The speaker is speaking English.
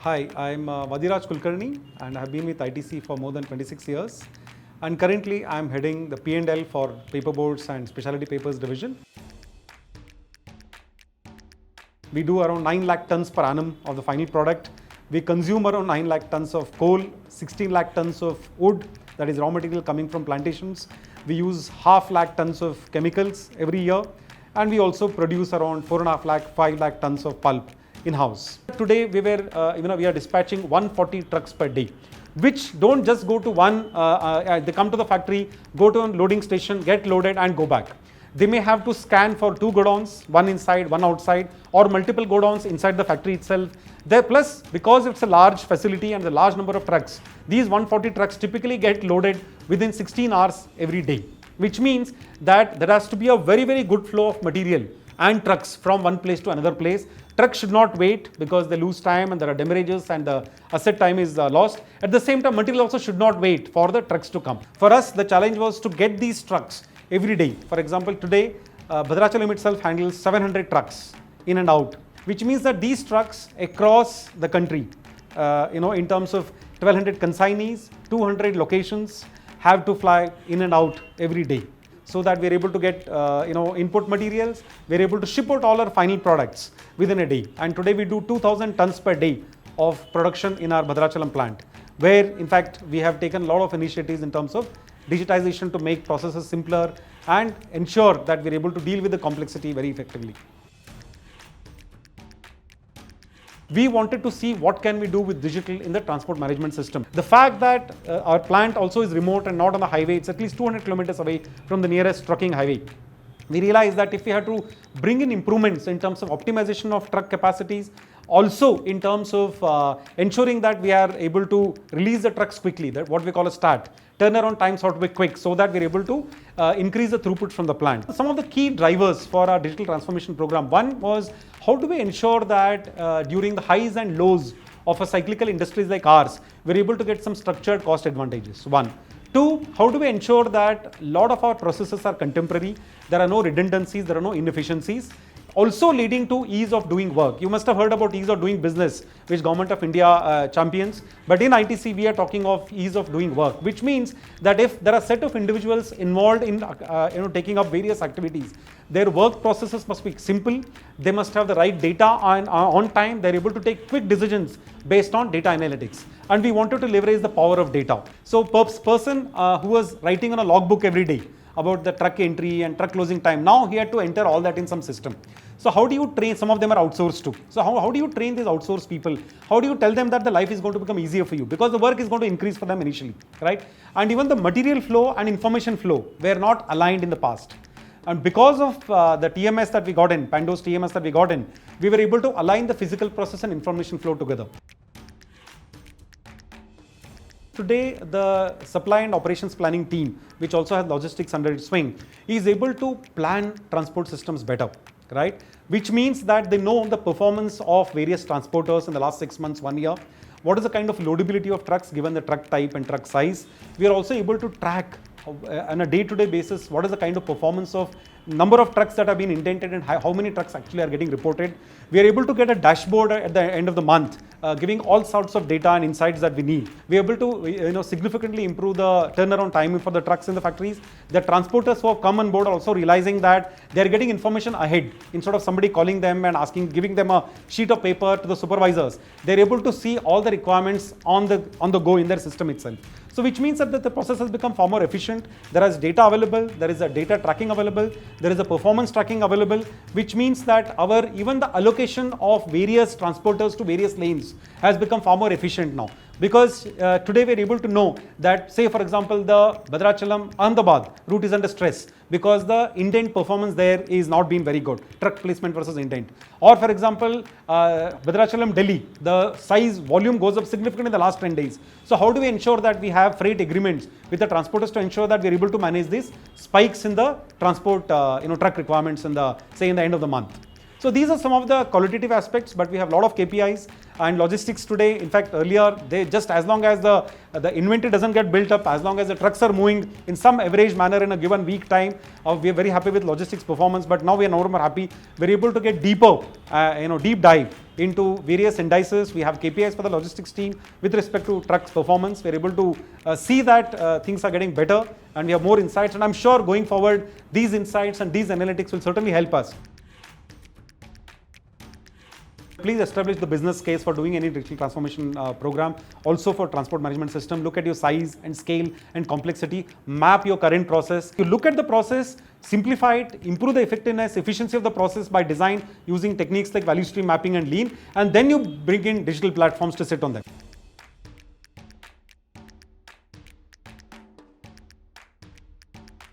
Hi, I'm Vadiraj Kulkarni and I have been with ITC for more than 26 years. And currently I'm heading the P&L for paperboards and specialty papers division. We do around 9 lakh tons per annum of the final product. We consume around 9 lakh tons of coal, 16 lakh tons of wood, that is raw material coming from plantations. We use half lakh tons of chemicals every year. And we also produce around 4.5 lakh, 5 lakh tons of pulp in-house. Today we are dispatching 140 trucks per day, which don't just go to they come to the factory, go to a loading station, get loaded and go back. They may have to scan for 2 godowns, one inside, one outside, or multiple godowns inside the factory itself. Plus, because it's a large facility and a large number of trucks, these 140 trucks typically get loaded within 16 hours every day, which means that there has to be a very, very good flow of material and trucks from one place to another place. Trucks should not wait because they lose time and there are demurrages and the asset time is lost. At the same time, material also should not wait for the trucks to come. For us, the challenge was to get these trucks every day. For example, today, Bhadrachalam itself handles 700 trucks in and out, which means that these trucks across the country, in terms of 1200 consignees, 200 locations, have to fly in and out every day, so that we're able to get input materials, we're able to ship out all our final products within a day. And today we do 2000 tons per day of production in our Bhadrachalam plant, where in fact we have taken a lot of initiatives in terms of digitization to make processes simpler and ensure that we're able to deal with the complexity very effectively. We wanted to see what can we do with digital in the transport management system. The fact that our plant also is remote and not on the highway, it's at least 200 kilometers away from the nearest trucking highway. We realized that if we had to bring in improvements in terms of optimization of truck capacities, also in terms of ensuring that we are able to release the trucks quickly, that what we call a start. Turnaround times have to be quick so that we're able to increase the throughput from the plant. Some of the key drivers for our digital transformation program, one was how do we ensure that during the highs and lows of a cyclical industries like ours, we're able to get some structured cost advantages, one. Two, how do we ensure that a lot of our processes are contemporary, there are no redundancies, there are no inefficiencies, also leading to ease of doing work. You must have heard about ease of doing business, which Government of India champions. But in ITC, we are talking of ease of doing work, which means that if there are a set of individuals involved in taking up various activities, their work processes must be simple. They must have the right data on time. They're able to take quick decisions based on data analytics. And we wanted to leverage the power of data. So, person who was writing on a logbook every day about the truck entry and truck closing time, now he had to enter all that in some system. So how do you train? Some of them are outsourced too. So how do you train these outsourced people? How do you tell them that the life is going to become easier for you? Because the work is going to increase for them initially, right? And even the material flow and information flow were not aligned in the past. And because of the TMS that we got in, Pando's TMS that we got in, we were able to align the physical process and information flow together. Today, the supply and operations planning team, which also has logistics under its wing, is able to plan transport systems better, right? Which means that they know the performance of various transporters in the last 6 months, 1 year. What is the kind of loadability of trucks given the truck type and truck size? We are also able to track on a day-to-day basis what is the kind of performance of number of trucks that have been indented and how many trucks actually are getting reported. We are able to get a dashboard at the end of the month giving all sorts of data and insights that we need. We are able to significantly improve the turnaround time for the trucks in the factories. The transporters who have come on board are also realizing that they are getting information ahead instead of somebody calling them and giving them a sheet of paper to the supervisors. They are able to see all the requirements on the go in their system itself. So which means that the process has become far more efficient. There is data available, there is a data tracking available, there is a performance tracking available, which means that even the allocation of various transporters to various lanes has become far more efficient now. Because today we are able to know that, say for example, the Bhadrachalam Ahmedabad route is under stress because the indent performance there is not being very good, truck placement versus indent. Or for example, Bhadrachalam Delhi, the size volume goes up significantly in the last 10 days. So how do we ensure that we have freight agreements with the transporters to ensure that we are able to manage these spikes in the transport truck requirements in the end of the month? So these are some of the qualitative aspects, but we have a lot of KPIs and logistics today. In fact, earlier, they just as long as the inventory doesn't get built up, as long as the trucks are moving in some average manner in a given week time, we are very happy with logistics performance. But now we are no more happy. We're able to get deeper, deep dive into various indices. We have KPIs for the logistics team with respect to trucks performance. We're able to see that things are getting better and we have more insights. And I'm sure going forward, these insights and these analytics will certainly help us. Please establish the business case for doing any digital transformation program. Also for transport management system, look at your size and scale and complexity, map your current process. You look at the process, simplify it, improve the effectiveness, efficiency of the process by design using techniques like value stream mapping and lean, and then you bring in digital platforms to sit on them.